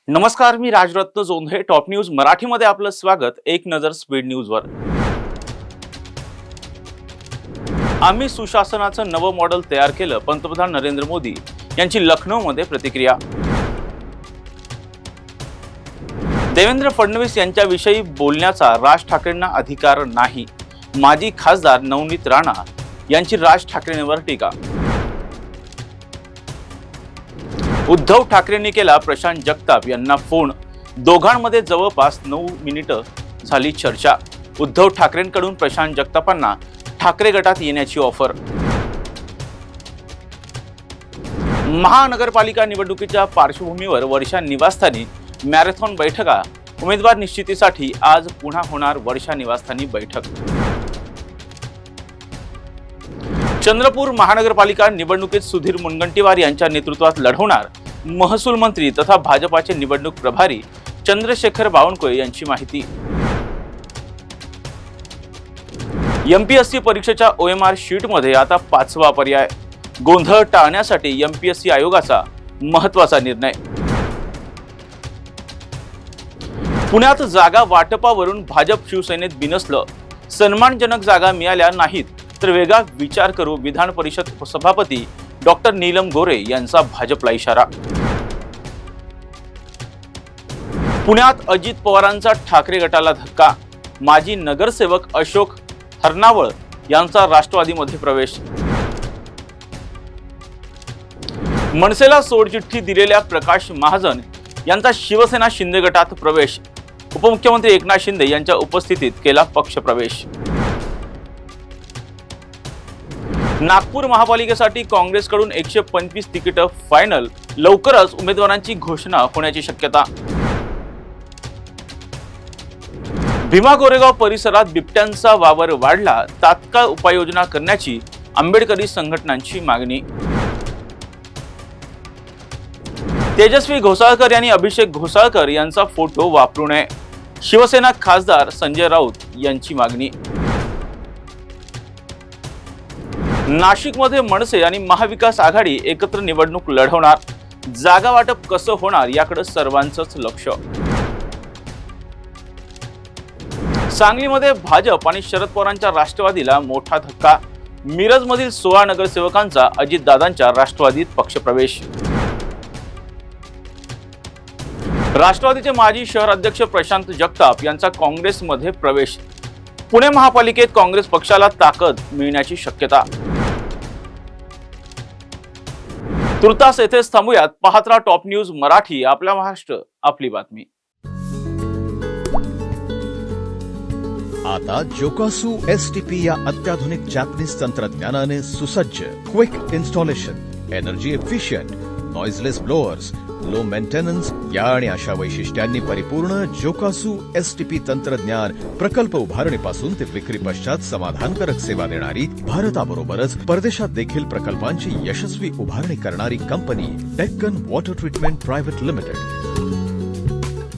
नमस्कार, मी Rajratna Jondhale. Top news मराठीमध्ये आपलं स्वागत. एक नजर स्पीड न्यूजवर. आम्ही सुशासनाचं नवं मॉडेल तयार केलं. पंतप्रधान नरेंद्र मोदी यांची लखनौमध्ये प्रतिक्रिया. देवेंद्र फडणवीस यांच्याविषयी बोलण्याचा राज ठाकरेंना अधिकार नाही. माजी खासदार नवनीत राणा यांची राज ठाकरेंवर टीका. उद्धव ठाकरेंनी केला प्रशांत जगताप यांना फोन. दोघांमध्ये जवळपास 9 मिनिटं झाली चर्चा. उद्धव ठाकरेंकडून प्रशांत जगतापांना ठाकरे गटात येण्याची ऑफर. महानगरपालिका निवडणुकीच्या पार्श्वभूमीवर वर्षा निवासस्थानी मॅरेथॉन बैठका. उमेदवार निश्चितीसाठी आज पुन्हा होणार वर्षा निवासस्थानी बैठक. चंद्रपूर महानगरपालिका निवडणुकीत सुधीर मुनगंटीवार यांच्या नेतृत्वात लढवणार महसूल मंत्री तथा भाजपाचे निवडणूक प्रभारी चंद्रशेखर बावनकुळे यांची माहिती. एमपीएससी परीक्षेच्या OMR शीटमध्ये आता 5वा पर्याय. गोंधळ टाळण्यासाठी एमपीएससी आयोगाचा महत्त्वाचा निर्णय. पुण्यात जागा वाटपावरून भाजप शिवसेनेत बिनसलं. सन्मानजनक जागा मिळाल्या नाहीत तर वेगळा विचार करू. विधान परिषद सभापती डॉक्टर नीलम गोरे यांचा भाजपला इशारा. पुण्यात अजित पवारांचा ठाकरे गटाला धक्का. माजी नगरसेवक अशोक हरनावळ यांचा राष्ट्रवादीमध्ये प्रवेश. मनसेला सोडचिठ्ठी दिलेल्या प्रकाश महाजन यांचा शिवसेना शिंदे गटात प्रवेश. उपमुख्यमंत्री एकनाथ शिंदे यांच्या उपस्थितीत केला पक्षप्रवेश. नागपूर महापालिकेसाठी काँग्रेसकडून 125 तिकीट फायनल. लवकरच उमेदवारांची घोषणा होण्याची शक्यता. भीमा कोरेगाव परिसरात बिबट्यांचा वावर वाढला. तात्काळ उपाययोजना करण्याची आंबेडकरी संघटनांची मागणी. तेजस्वी घोसाळकर यांनी अभिषेक घोसाळकर यांचा फोटो वापरू नये. शिवसेना खासदार संजय राऊत यांची मागणी. नाशिकमध्ये मनसे आणि महाविकास आघाडी एकत्र निवडणूक लढवणार. जागा वाटप कसं होणार याकडे सर्वांचंच लक्ष. सांगलीमध्ये भाजप आणि शरद पवारांच्या राष्ट्रवादीला मोठा धक्का. मिरजमधील 16 नगरसेवकांचा अजितदादांच्या राष्ट्रवादीत पक्षप्रवेश. राष्ट्रवादीचे माजी शहर अध्यक्ष प्रशांत जगताप यांचा काँग्रेसमध्ये प्रवेश. पुणे महापालिकेत काँग्रेस पक्षाला ताकद मिळण्याची शक्यता. तुर्तास येथेच थांबूयात. पाहत राहा टॉप न्यूज मराठी. आपला महाराष्ट्र, आपली बातमी. आता जोकासू STP या अत्याधुनिक जॅपनीज तंत्रज्ञानाने सुसज्ज, quick installation, energy efficient, noiseless blowers, low maintenance या आणि अशा वैशिष्ट्यांनी परिपूर्ण जोकासू STP तंत्रज्ञान प्रकल्प उभारणीपासून ते विक्री पश्चात समाधानकारक सेवा देणारी, भारताबरोबरच परदेशात देखील प्रकल्पांची यशस्वी उभारणी करणारी company Deccan water treatment private limited.